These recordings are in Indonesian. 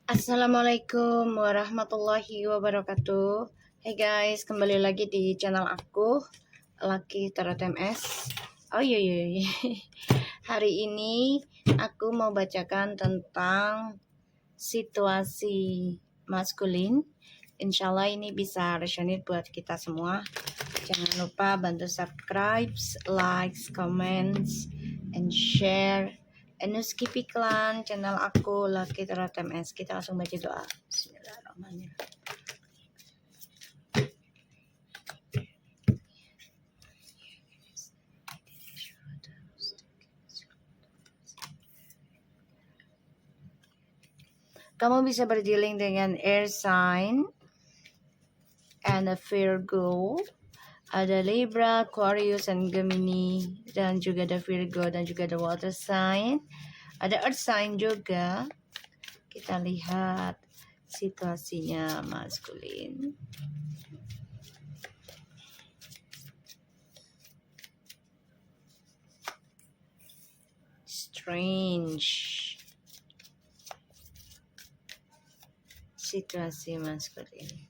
Assalamualaikum warahmatullahi wabarakatuh. Hey guys, kembali lagi di channel aku, Lucky Tarot MS. Oh iya. Hari ini aku mau bacakan tentang situasi maskulin. Insya Allah ini bisa resonate buat kita semua. Jangan lupa bantu subscribe, like, comments, and share. And skip iklan channel aku Lucky Tarot MS. Kita langsung baca doa. Bismillahirrahmanirrahim. Kamu bisa berdealing dengan air sign and a Virgo. Ada Libra, Aquarius, and Gemini. Dan juga ada Virgo dan juga ada water sign. Ada earth sign juga. Kita lihat situasinya maskulin. Strange. Situasi maskulin.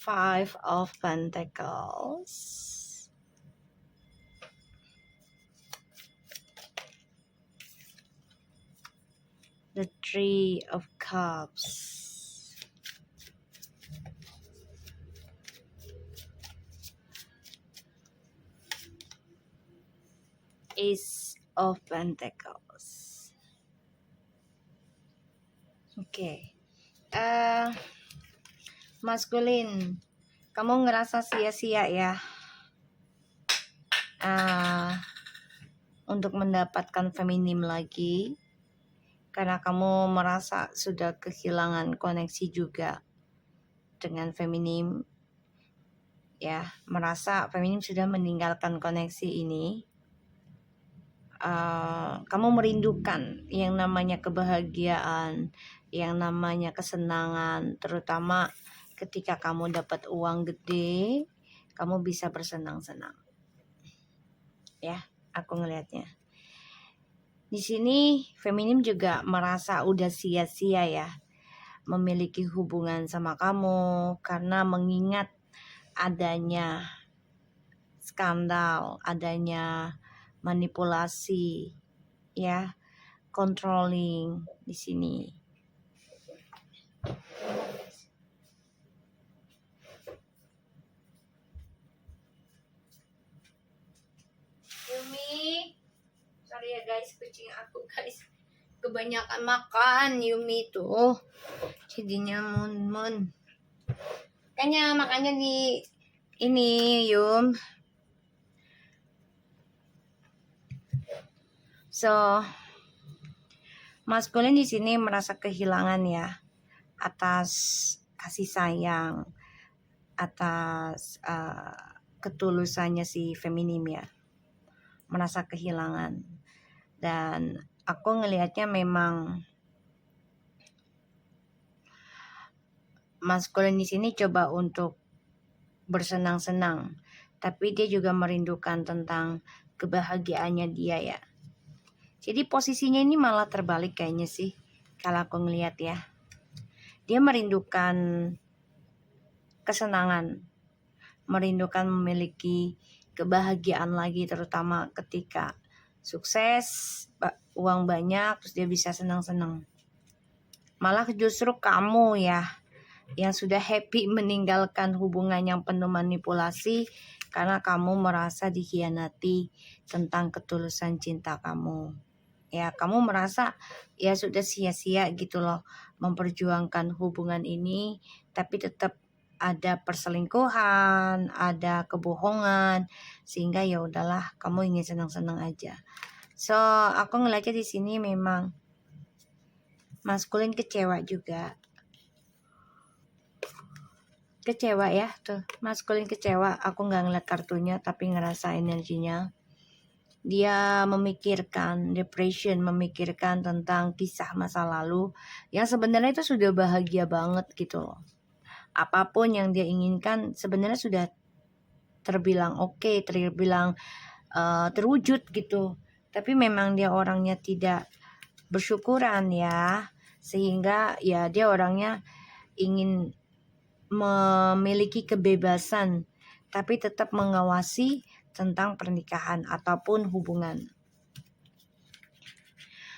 Five of Pentacles. The Three of Cups. Ace of Pentacles. Oke. Maskulin, kamu ngerasa sia-sia ya untuk mendapatkan feminim lagi, karena kamu merasa sudah kehilangan koneksi juga dengan feminim ya, merasa feminim sudah meninggalkan koneksi ini. Kamu merindukan yang namanya kebahagiaan, yang namanya kesenangan, terutama ketika kamu dapat uang gede, kamu bisa bersenang-senang. Ya, aku ngelihatnya. Di sini feminim juga merasa udah sia-sia ya memiliki hubungan sama kamu, karena mengingat adanya skandal, adanya manipulasi, ya, controlling di sini. Yumi, sorry ya guys, kucing aku guys kebanyakan makan Yumi tuh, jadinya mun. Kayaknya makannya di ini Yum. So, maskulin di sini merasa kehilangan ya atas kasih sayang, atas ketulusannya si feminim ya, merasa kehilangan. Dan aku ngelihatnya memang maskulin di sini coba untuk bersenang-senang, tapi dia juga merindukan tentang kebahagiaannya dia ya. Jadi posisinya ini malah terbalik kayaknya sih kalau aku ngelihat ya. Dia merindukan kesenangan, merindukan memiliki kebahagiaan lagi, terutama ketika sukses, uang banyak, terus dia bisa senang-senang. Malah justru kamu ya yang sudah happy meninggalkan hubungan yang penuh manipulasi karena kamu merasa dikhianati tentang ketulusan cinta kamu. Ya, kamu merasa ya sudah sia-sia gitu loh memperjuangkan hubungan ini, tapi tetap ada perselingkuhan, ada kebohongan, sehingga ya udahlah kamu ingin senang-senang aja. So, aku ngeliatnya di sini memang maskulin kecewa juga. Kecewa ya tuh, maskulin kecewa. Aku nggak ngeliat kartunya tapi ngerasa energinya. Dia memikirkan depression, memikirkan tentang kisah masa lalu yang sebenarnya itu sudah bahagia banget gitu loh. Apapun yang dia inginkan sebenarnya sudah terbilang oke, terbilang terwujud gitu. Tapi memang dia orangnya tidak bersyukuran ya, sehingga ya dia orangnya ingin memiliki kebebasan tapi tetap mengawasi tentang pernikahan ataupun hubungan.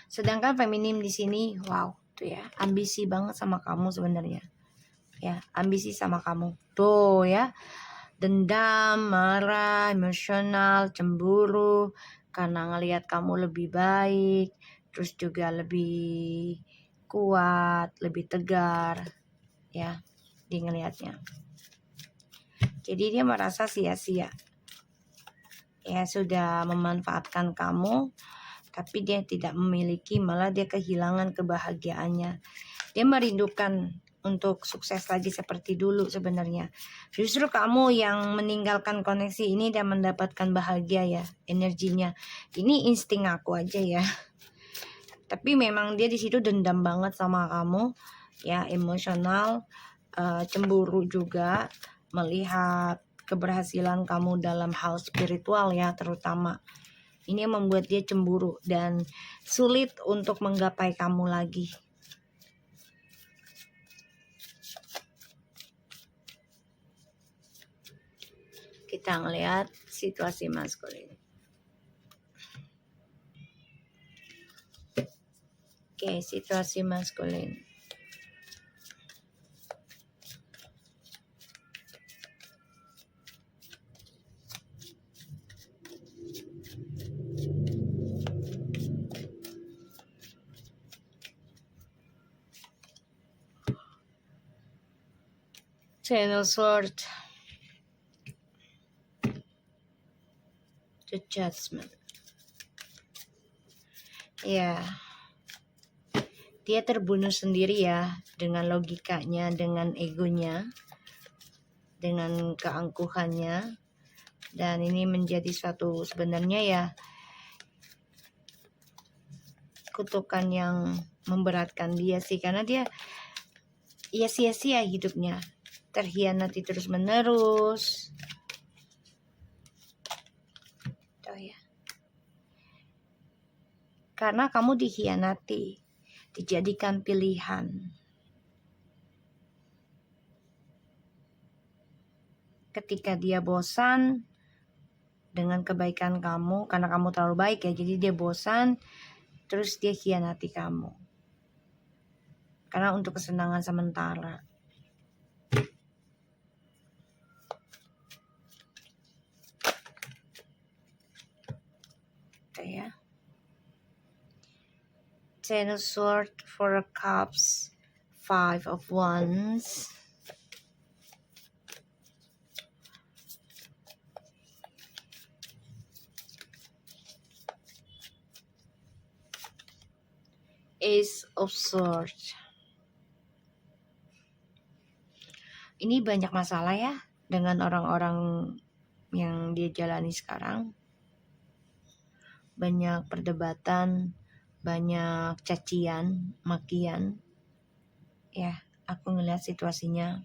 Sedangkan feminim di sini, wow, tuh ya, ambisi banget sama kamu sebenarnya. Ya, ambisi sama kamu. Tuh ya, dendam, marah, emosional, cemburu karena ngelihat kamu lebih baik, terus juga lebih kuat, lebih tegar, ya, dia ngelihatnya. Jadi dia merasa sia-sia. Ya, sudah memanfaatkan kamu, tapi dia tidak memiliki, malah dia kehilangan kebahagiaannya. Dia merindukan untuk sukses lagi seperti dulu sebenarnya. Justru kamu yang meninggalkan koneksi ini dan mendapatkan bahagia ya, energinya. Ini insting aku aja ya. Tapi memang dia di situ dendam banget sama kamu, ya, emosional, cemburu juga melihat keberhasilan kamu dalam hal spiritual ya, terutama. Ini yang membuat dia cemburu dan sulit untuk menggapai kamu lagi. Kita ngelihat situasi maskulin. Oke, situasi maskulin. Ten of Swords. The Judgment. Ya, dia terbunuh sendiri ya, dengan logikanya, dengan egonya, dengan keangkuhannya. Dan ini menjadi suatu sebenarnya ya kutukan yang memberatkan dia sih, karena dia ya sia-sia hidupnya, terhianati terus menerus. Tuh ya. Karena kamu dikhianati, dijadikan pilihan. Ketika dia bosan dengan kebaikan kamu, karena kamu terlalu baik ya, jadi dia bosan, terus dia khianati kamu. Karena untuk kesenangan sementara. Ya. Ten of Swords, Four of Cups, Five of Wands. Ace of Swords. Ini banyak masalah ya dengan orang-orang yang dia jalani sekarang. Banyak perdebatan, banyak cacian, makian. Ya, aku ngelihat situasinya.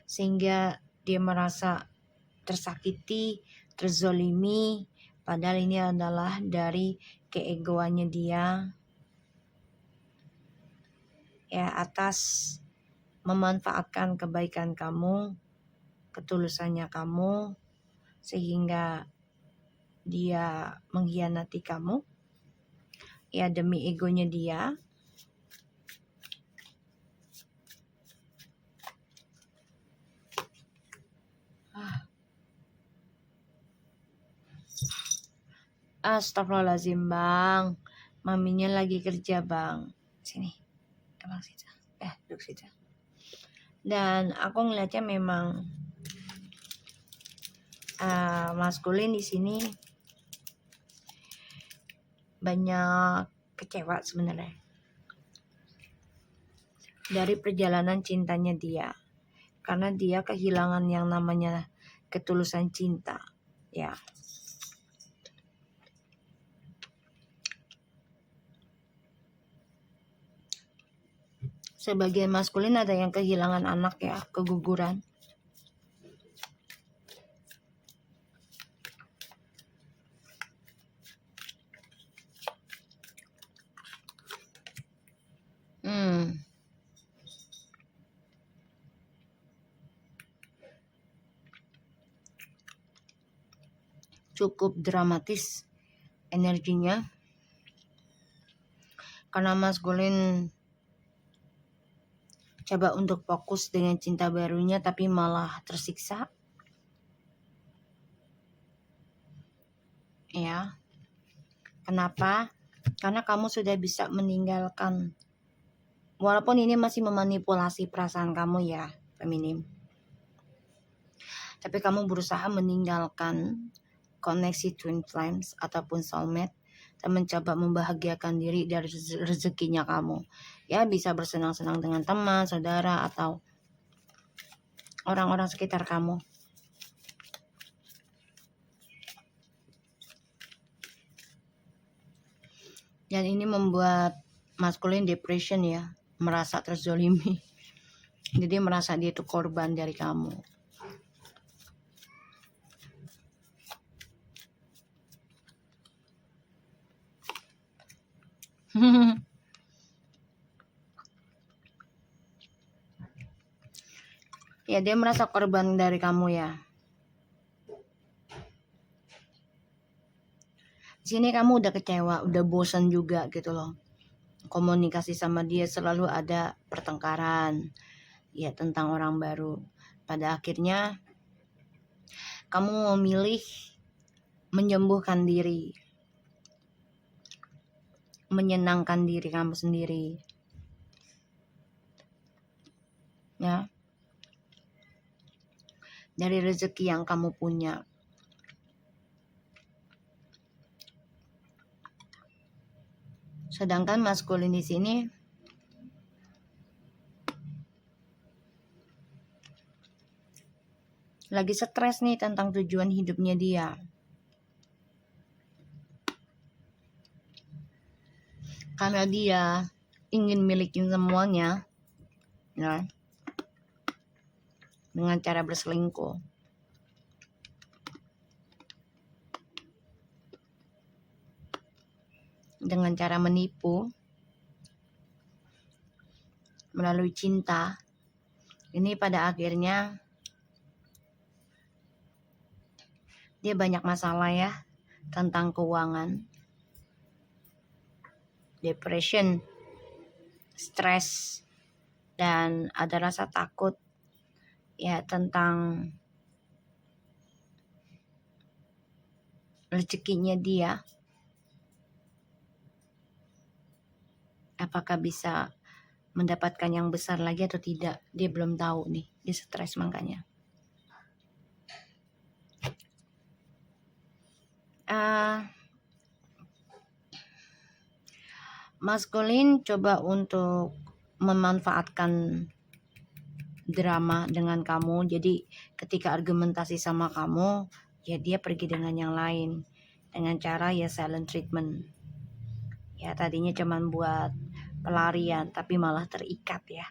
Sehingga dia merasa tersakiti, terzolimi, padahal ini adalah dari keegoannya dia. Ya, atas memanfaatkan kebaikan kamu, ketulusannya kamu, sehingga dia mengkhianati kamu. Ya, demi egonya dia. Astagfirullahaladzim bang, maminya lagi kerja bang. Sini, abang situ. Duduk situ. Dan aku ngeliatnya memang maskulin di sini banyak kecewa sebenarnya dari perjalanan cintanya dia, karena dia kehilangan yang namanya ketulusan cinta ya. Sebagian maskulin ada yang kehilangan anak ya, keguguran. cukup dramatis energinya, karena maskulin coba untuk fokus dengan cinta barunya tapi malah tersiksa. Ya, kenapa? Karena kamu sudah bisa meninggalkan, walaupun ini masih memanipulasi perasaan kamu ya, feminim, tapi kamu berusaha meninggalkan koneksi twin flames ataupun soulmate dan mencoba membahagiakan diri dari rezekinya kamu. Ya, bisa bersenang-senang dengan teman, saudara, atau orang-orang sekitar kamu. Dan ini membuat maskulin depression ya, merasa terzolimi. Jadi merasa dia itu korban dari kamu. Ya, dia merasa korban dari kamu ya. Di sini kamu udah kecewa, udah bosan juga gitu loh. Komunikasi sama dia selalu ada pertengkaran ya tentang orang baru. Pada akhirnya kamu memilih menyembuhkan diri, menyenangkan diri kamu sendiri. Ya. Dari rezeki yang kamu punya. Sedangkan maskulin di sini lagi stres nih tentang tujuan hidupnya dia. Karena dia ingin milikin semuanya, ya, dengan cara berselingkuh. Dengan cara menipu melalui cinta. Ini pada akhirnya dia banyak masalah ya tentang keuangan, depression, stres, dan ada rasa takut ya tentang rezekinya dia. Apakah bisa mendapatkan yang besar lagi atau tidak? Dia belum tahu nih, dia stres makanya. Maskulin coba untuk memanfaatkan drama dengan kamu. Jadi ketika argumentasi sama kamu, ya dia pergi dengan yang lain dengan cara ya silent treatment. Ya tadinya cuman buat pelarian tapi malah terikat ya,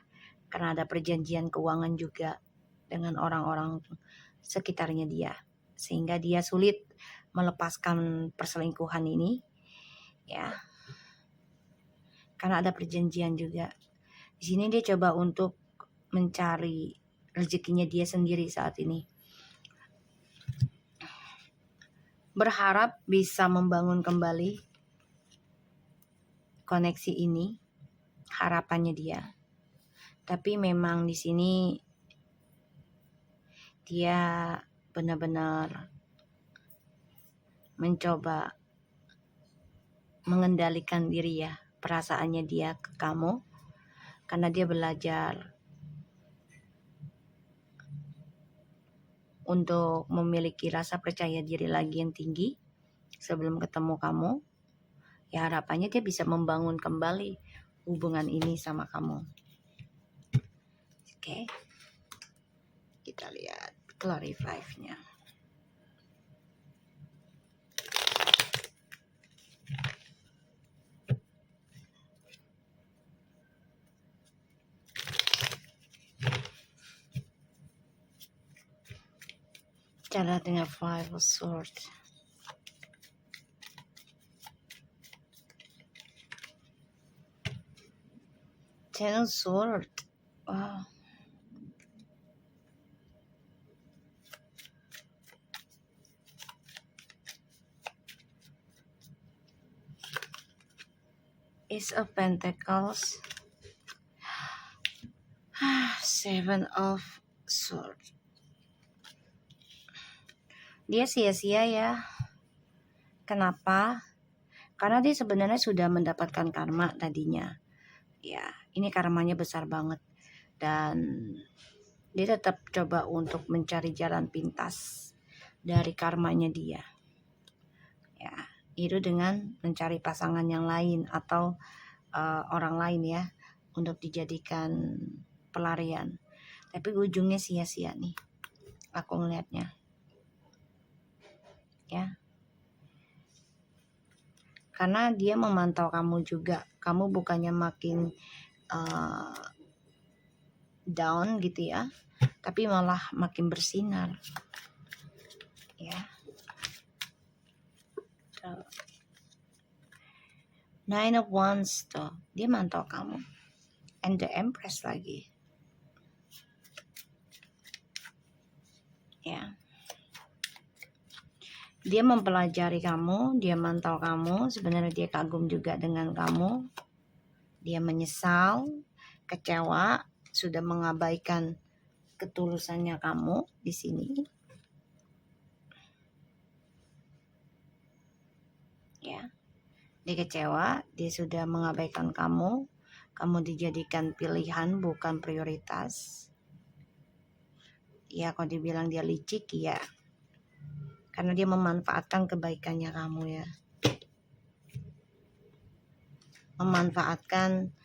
karena ada perjanjian keuangan juga dengan orang-orang sekitarnya dia, sehingga dia sulit melepaskan perselingkuhan ini ya, karena ada perjanjian juga. Di sini dia coba untuk mencari rezekinya dia sendiri saat ini, berharap bisa membangun kembali koneksi ini, harapannya dia. Tapi memang di sini dia benar-benar mencoba mengendalikan diri ya, perasaannya dia ke kamu, karena dia belajar untuk memiliki rasa percaya diri lagi yang tinggi sebelum ketemu kamu. Ya harapannya dia bisa membangun kembali hubungan ini sama kamu. Oke. Kita lihat clarify-nya. Cara dengan Five of Swords. Ten of Swords. Wow. Ace of Pentacles, Seven of Swords. Dia sia-sia ya. Kenapa? Karena dia sebenarnya sudah mendapatkan karma tadinya. Ya, ini karmanya besar banget. Dan dia tetap coba untuk mencari jalan pintas dari karmanya dia. Ya, itu dengan mencari pasangan yang lain atau orang lain ya, untuk dijadikan pelarian. Tapi ujungnya sia-sia nih, aku ngelihatnya. Ya. Karena dia memantau kamu juga. Kamu bukannya makin down gitu ya, tapi malah makin bersinar. Ya. Tuh. Nine of Wands tuh, dia mantau kamu. And the Empress lagi. Ya. Dia mempelajari kamu, dia mantau kamu, sebenarnya dia kagum juga dengan kamu. Dia menyesal, kecewa, sudah mengabaikan ketulusannya kamu di sini. Ya. Dia kecewa, dia sudah mengabaikan kamu. Kamu dijadikan pilihan bukan prioritas. Ya, kalau dibilang dia licik ya. Karena dia memanfaatkan kebaikannya kamu ya. Memanfaatkan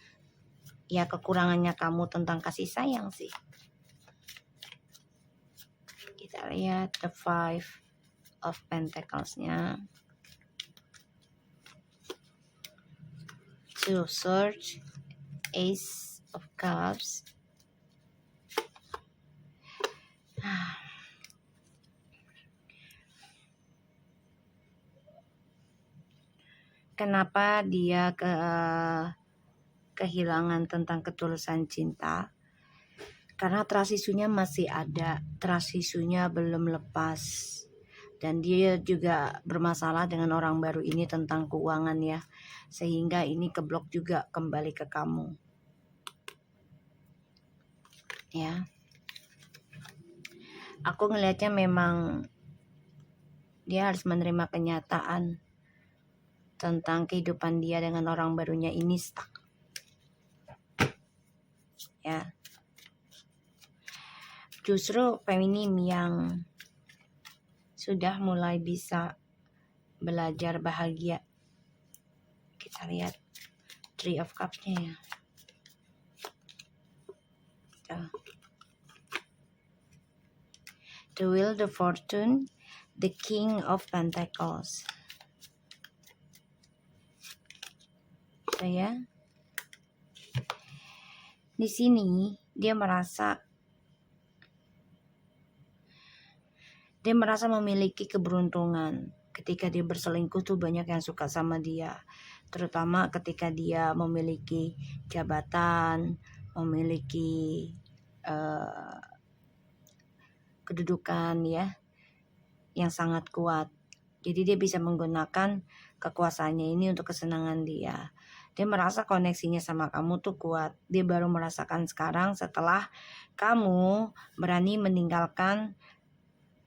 ya kekurangannya kamu tentang kasih sayang sih. Kita lihat the Five of Pentacles-nya. Two of Swords, Ace of Cups. Kenapa dia kehilangan tentang ketulusan cinta? Karena trust isunya masih ada, trust isunya belum lepas. Dan dia juga bermasalah dengan orang baru ini tentang keuangan ya. Sehingga ini keblok juga kembali ke kamu. Ya. Aku ngelihatnya memang dia harus menerima kenyataan tentang kehidupan dia dengan orang barunya ini stuck. Ya. Justru feminim yang sudah mulai bisa belajar bahagia. Kita lihat Three of Cups-nya ya. Tuh. The Wheel, the Fortune, the King of Pentacles. Tuh ya. Di sini dia merasa memiliki keberuntungan. Ketika dia berselingkuh tuh banyak yang suka sama dia. Terutama ketika dia memiliki jabatan, memiliki kedudukan ya yang sangat kuat. Jadi dia bisa menggunakan kekuasaannya ini untuk kesenangan dia. Dia merasa koneksinya sama kamu tuh kuat. Dia baru merasakan sekarang setelah kamu berani meninggalkan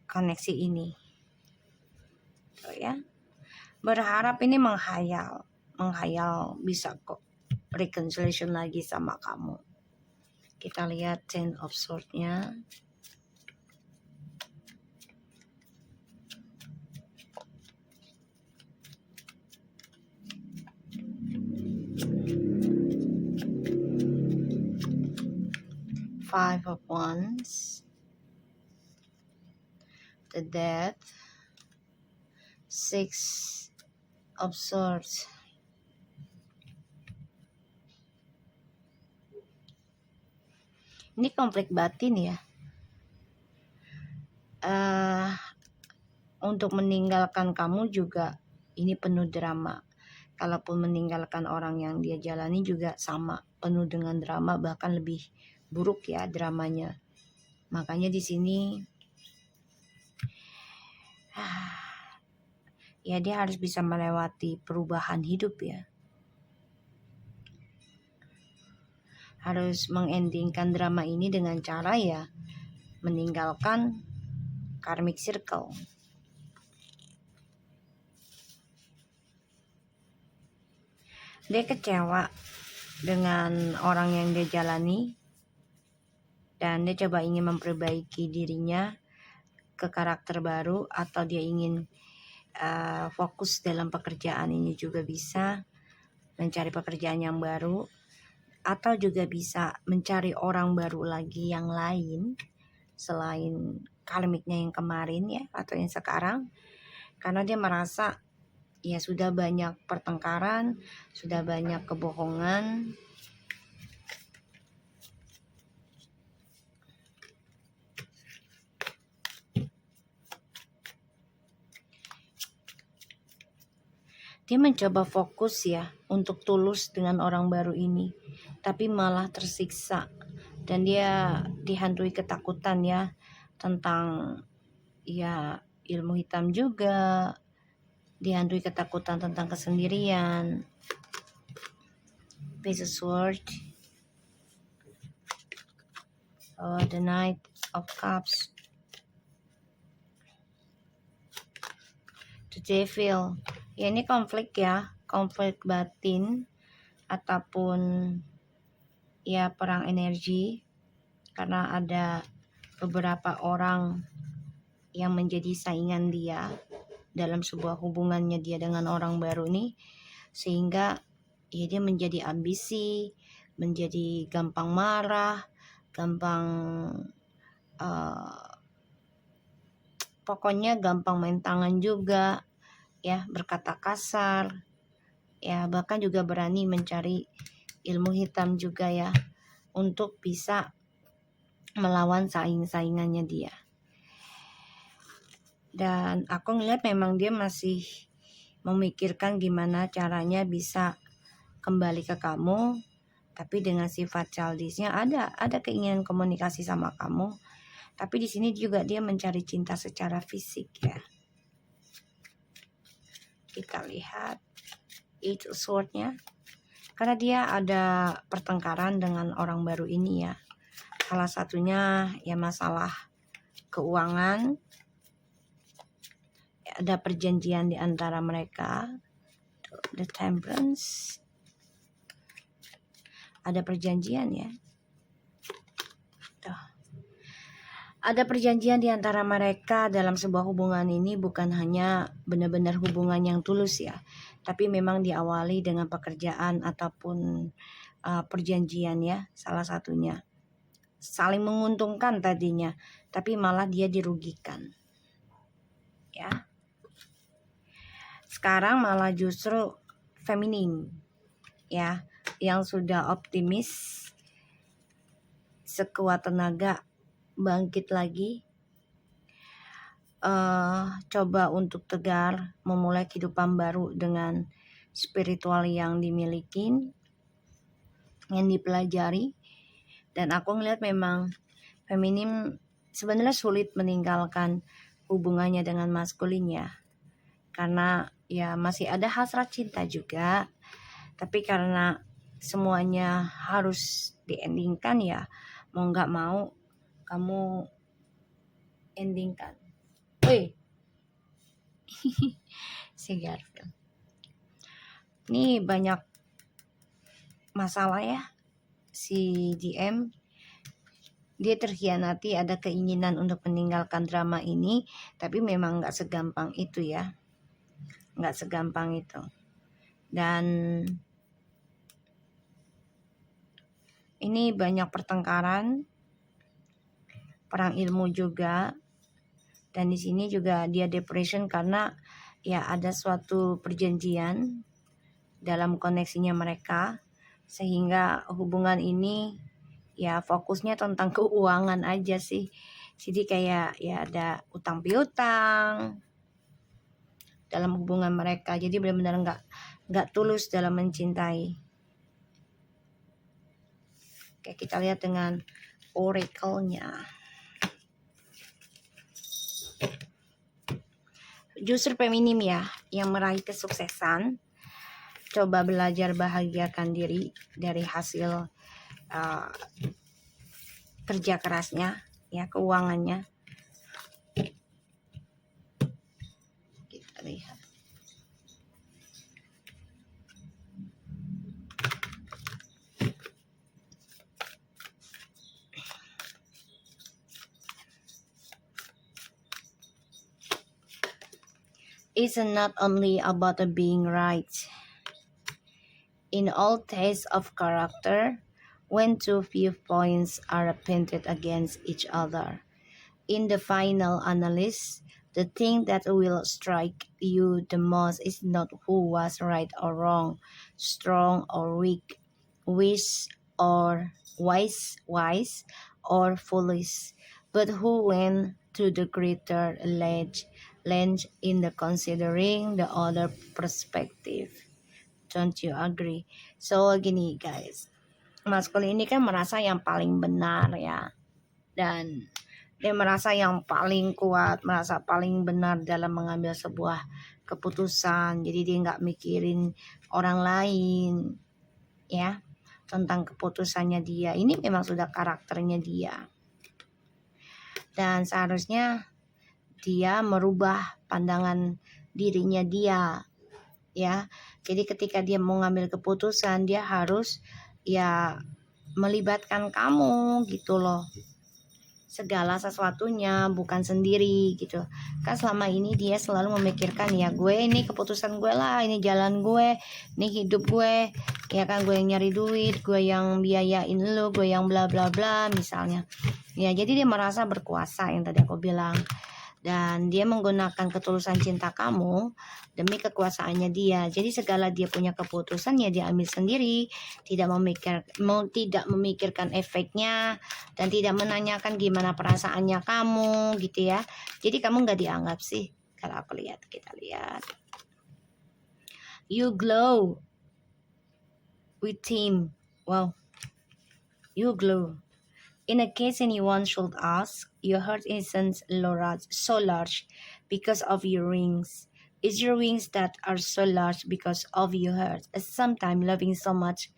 koneksi ini. Tuh ya. Berharap ini menghayal bisa kok reconciliation lagi sama kamu. Kita lihat Ten of Swords-nya. Five of Wands, the Death, Six of Swords. Ini konflik batin ya. Untuk meninggalkan kamu juga ini penuh drama. Kalaupun meninggalkan orang yang dia jalani juga sama, penuh dengan drama, bahkan lebih buruk ya dramanya. Makanya di sini ya dia harus bisa melewati perubahan hidup ya. harus mengendingkan drama ini dengan cara ya meninggalkan karmic circle. Dia kecewa dengan orang yang dia jalani dan dia coba ingin memperbaiki dirinya ke karakter baru, atau dia ingin fokus dalam pekerjaan ini juga bisa, mencari pekerjaan yang baru, atau juga bisa mencari orang baru lagi yang lain selain karmiknya yang kemarin ya, atau yang sekarang, karena dia merasa ya sudah banyak pertengkaran, sudah banyak kebohongan. Dia mencoba fokus ya untuk tulus dengan orang baru ini, tapi malah tersiksa dan dia dihantui ketakutan ya tentang ya ilmu hitam juga, dihantui ketakutan tentang kesendirian. Page of Swords, the Knight of Cups, the Devil. Ya ini konflik ya, konflik batin ataupun ya perang energi, karena ada beberapa orang yang menjadi saingan dia dalam sebuah hubungannya dia dengan orang baru nih, sehingga ya dia menjadi ambisi, menjadi gampang marah, gampang pokoknya gampang main tangan juga ya, berkata kasar ya, bahkan juga berani mencari ilmu hitam juga ya untuk bisa melawan saingannya dia. Dan aku ngeliat memang dia masih memikirkan gimana caranya bisa kembali ke kamu, tapi dengan sifat childishnya, ada keinginan komunikasi sama kamu, tapi di sini juga dia mencari cinta secara fisik ya. Kita lihat itu swordnya, karena dia ada pertengkaran dengan orang baru ini ya. Salah satunya ya masalah keuangan, ada perjanjian di antara mereka. The Temperance, ada perjanjian ya. Tuh. Ada perjanjian di antara mereka dalam sebuah hubungan ini, bukan hanya benar-benar hubungan yang tulus ya, tapi memang diawali dengan pekerjaan ataupun perjanjian ya. Salah satunya saling menguntungkan tadinya, tapi malah dia dirugikan ya. Sekarang malah justru feminim ya, yang sudah optimis, sekuat tenaga bangkit lagi, coba untuk tegar, memulai kehidupan baru dengan spiritual yang dimiliki, yang dipelajari. Dan aku ngeliat memang feminim sebenarnya sulit meninggalkan hubungannya dengan maskulin ya, karena ya masih ada hasrat cinta juga, tapi karena semuanya harus diendingkan ya, mau nggak mau kamu endingkan. Wih, si Garfield ini banyak masalah ya. Si GM dia terkhianati, ada keinginan untuk meninggalkan drama ini, tapi memang nggak segampang itu ya, nggak segampang itu. Dan ini banyak pertengkaran, perang ilmu juga, dan di sini juga dia depression karena ya ada suatu perjanjian dalam koneksinya mereka, sehingga hubungan ini ya fokusnya tentang keuangan aja sih. Jadi kayak ya ada utang piutang dalam hubungan mereka, jadi benar-benar nggak tulus dalam mencintai. Oke, kita lihat dengan oracle-nya. Justru feminim ya yang meraih kesuksesan. Coba belajar bahagiakan diri dari hasil uh, kerja kerasnya, ya, keuangannya. Kita lihat. It's not only about being right. In all tastes of character, when two viewpoints are painted against each other, in the final analysis, the thing that will strike you the most is not who was right or wrong, strong or weak, wise or foolish, but who went to the greater length in the considering the other perspective. Don't you agree? So gini guys, maskulin ini kan merasa yang paling benar ya, dan dia merasa yang paling kuat, merasa paling benar dalam mengambil sebuah keputusan. Jadi dia nggak mikirin orang lain ya tentang keputusannya dia. Ini memang sudah karakternya dia, dan seharusnya dia merubah pandangan dirinya dia ya. Jadi ketika dia mau ngambil keputusan, dia harus ya melibatkan kamu gitu loh, segala sesuatunya, bukan sendiri gitu kan. Selama ini dia selalu memikirkan ya, gue ini keputusan gue lah, ini jalan gue, ini hidup gue ya kan, gue yang nyari duit, gue yang biayain lo, gue yang bla bla bla misalnya ya. Jadi dia merasa berkuasa yang tadi aku bilang, dan dia menggunakan ketulusan cinta kamu demi kekuasaannya dia. Jadi segala dia punya keputusan ya dia ambil sendiri, tidak memikirkan efeknya, dan tidak menanyakan gimana perasaannya kamu gitu ya. Jadi kamu nggak dianggap sih kalau aku lihat. Kita lihat, you glow with him. Wow, you glow. In a case anyone should ask, your heart isn't so large because of your rings. It's your wings that are so large because of your heart. Sometimes loving so much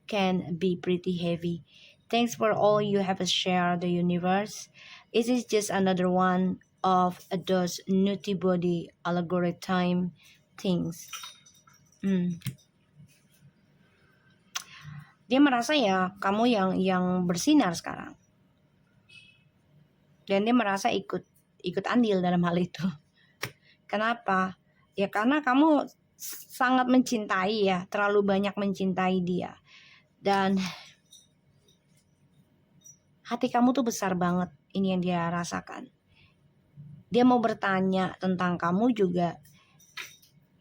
can be pretty heavy. Thanks for all you have shared the universe. It is just another one of those nutty body algorithm things. Dia merasa ya kamu yang bersinar sekarang. Dan dia merasa ikut andil dalam hal itu. Kenapa? Ya karena kamu sangat mencintai ya, terlalu banyak mencintai dia. Dan hati kamu tuh besar banget, ini yang dia rasakan. Dia mau bertanya tentang kamu juga,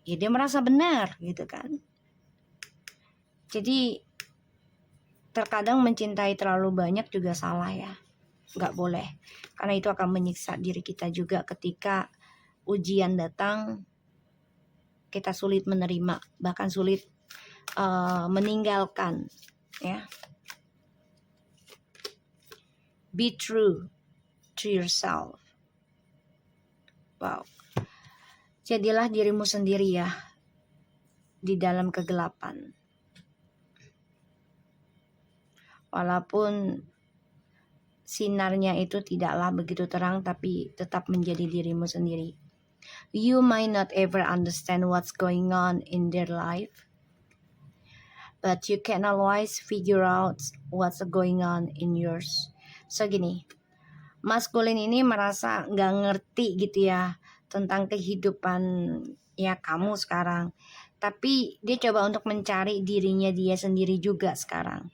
ya dia merasa benar gitu kan. Jadi terkadang mencintai terlalu banyak juga salah ya. Nggak boleh, karena itu akan menyiksa diri kita juga. Ketika ujian datang, kita sulit menerima, bahkan sulit meninggalkan ya. Be true to yourself. Wow, jadilah dirimu sendiri ya di dalam kegelapan. Walaupun sinarnya itu tidaklah begitu terang, tapi tetap menjadi dirimu sendiri. You might not ever understand what's going on in their life, but you can always figure out what's going on in yours. So gini, maskulin ini merasa nggak ngerti gitu ya tentang kehidupan ya kamu sekarang, tapi dia coba untuk mencari dirinya dia sendiri juga sekarang.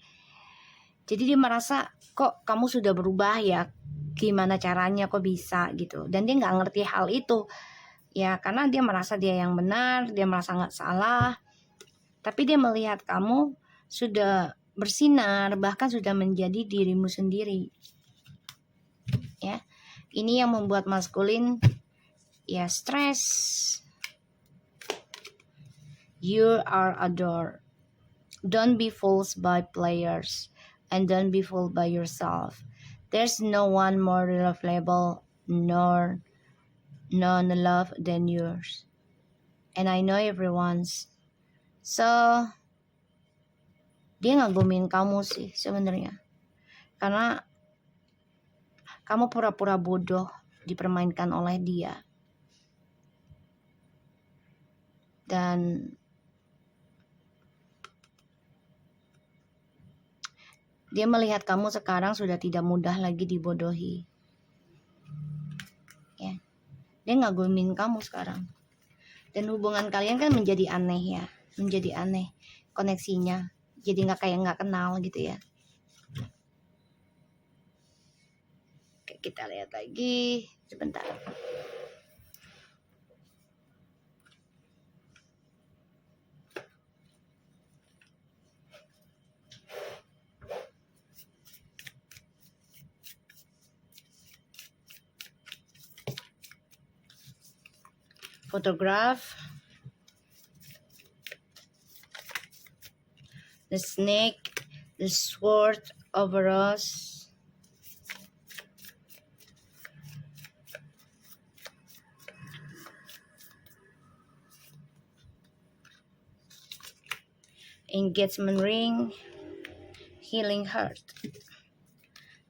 Jadi dia merasa kok kamu sudah berubah ya, gimana caranya kok bisa gitu. Dan dia nggak ngerti hal itu ya, karena dia merasa dia yang benar, dia merasa nggak salah. Tapi dia melihat kamu sudah bersinar, bahkan sudah menjadi dirimu sendiri ya. Ini yang membuat maskulin ya stres. You are adored. Don't be fooled by players, and don't be fooled by yourself. There's no one more reliable nor non-love than yours. And I know everyone's. So Dia ngagumin kamu sih sebenarnya, karena kamu pura-pura bodoh dipermainkan oleh dia. Dan dia melihat kamu sekarang sudah tidak mudah lagi dibodohi. Ya, dia ngagumin kamu sekarang. Dan hubungan kalian kan menjadi aneh ya, menjadi aneh koneksinya. Jadi nggak kenal gitu ya. Oke, kita lihat lagi sebentar. Photograph, the snake, the sword over us, engagement ring, healing heart,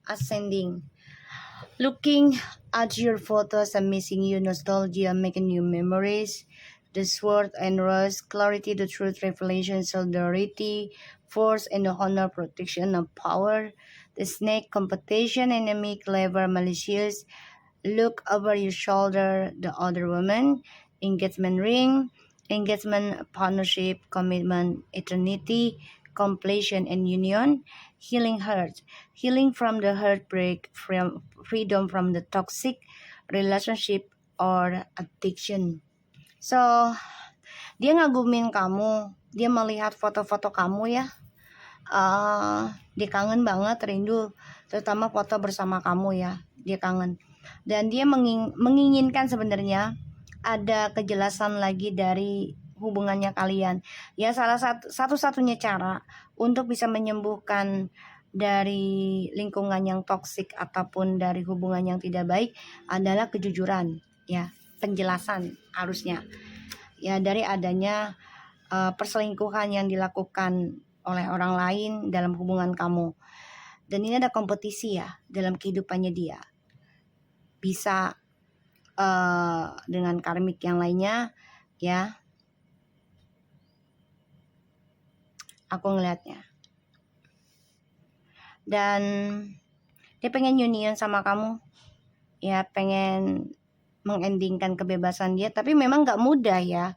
ascending. Looking at your photos and missing you, nostalgia, making new memories. The sword and rose, clarity, the truth, revelation, solidarity, force and honor, protection of power. The snake, competition, enemy, clever, malicious. Look over your shoulder, the other woman. Engagement ring, engagement, partnership, commitment, eternity, completion and union. Healing heart, healing from the heartbreak, from freedom from the toxic relationship or addiction. So, dia ngagumin kamu, dia melihat foto-foto kamu ya. Dia kangen banget, rindu, terutama foto bersama kamu ya. Dia kangen. Dan dia menginginkan sebenarnya ada kejelasan lagi dari hubungannya kalian. Ya, salah satu-satunya cara untuk bisa menyembuhkan dari lingkungan yang toksik ataupun dari hubungan yang tidak baik adalah kejujuran, ya, penjelasan harusnya. Ya, dari adanya perselingkuhan yang dilakukan oleh orang lain dalam hubungan kamu. Dan ini ada kompetisi ya dalam kehidupannya dia. Bisa dengan karmik yang lainnya ya. Aku ngelihatnya. Dan dia pengen union sama kamu. Ya, pengen mengendingkan kebebasan dia, tapi memang gak mudah ya.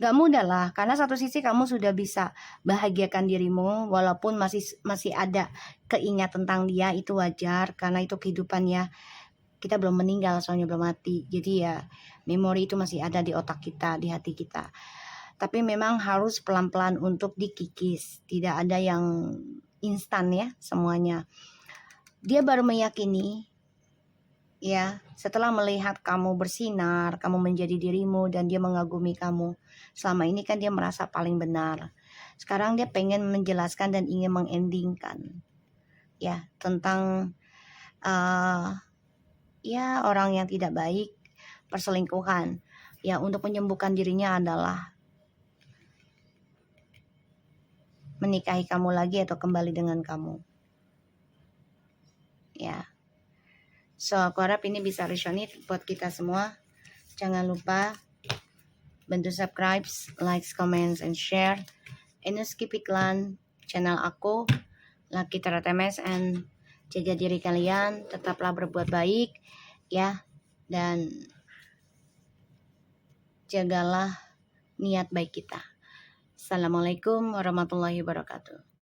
Gak mudah lah, karena satu sisi kamu sudah bisa bahagiakan dirimu, walaupun masih ada keingat tentang dia, itu wajar, karena itu kehidupan ya. Kita belum meninggal, soalnya belum mati. Jadi ya, memori itu masih ada di otak kita, di hati kita. Tapi memang harus pelan-pelan untuk dikikis. Tidak ada yang instan ya semuanya. Dia baru meyakini ya, setelah melihat kamu bersinar, kamu menjadi dirimu dan dia mengagumi kamu. Selama ini kan dia merasa paling benar. Sekarang dia pengen menjelaskan dan ingin mengendingkan ya tentang ya orang yang tidak baik, perselingkuhan. Ya, untuk menyembuhkan dirinya adalah menikahi kamu lagi atau kembali dengan kamu. Ya. So, aku harap ini bisa resonate buat kita semua. Jangan lupa bantu subscribe, like, comments, and share. And skip iklan channel aku, Lucky Tarot MSN. Jaga diri kalian, tetaplah berbuat baik ya. Dan jagalah niat baik kita. Assalamualaikum warahmatullahi wabarakatuh.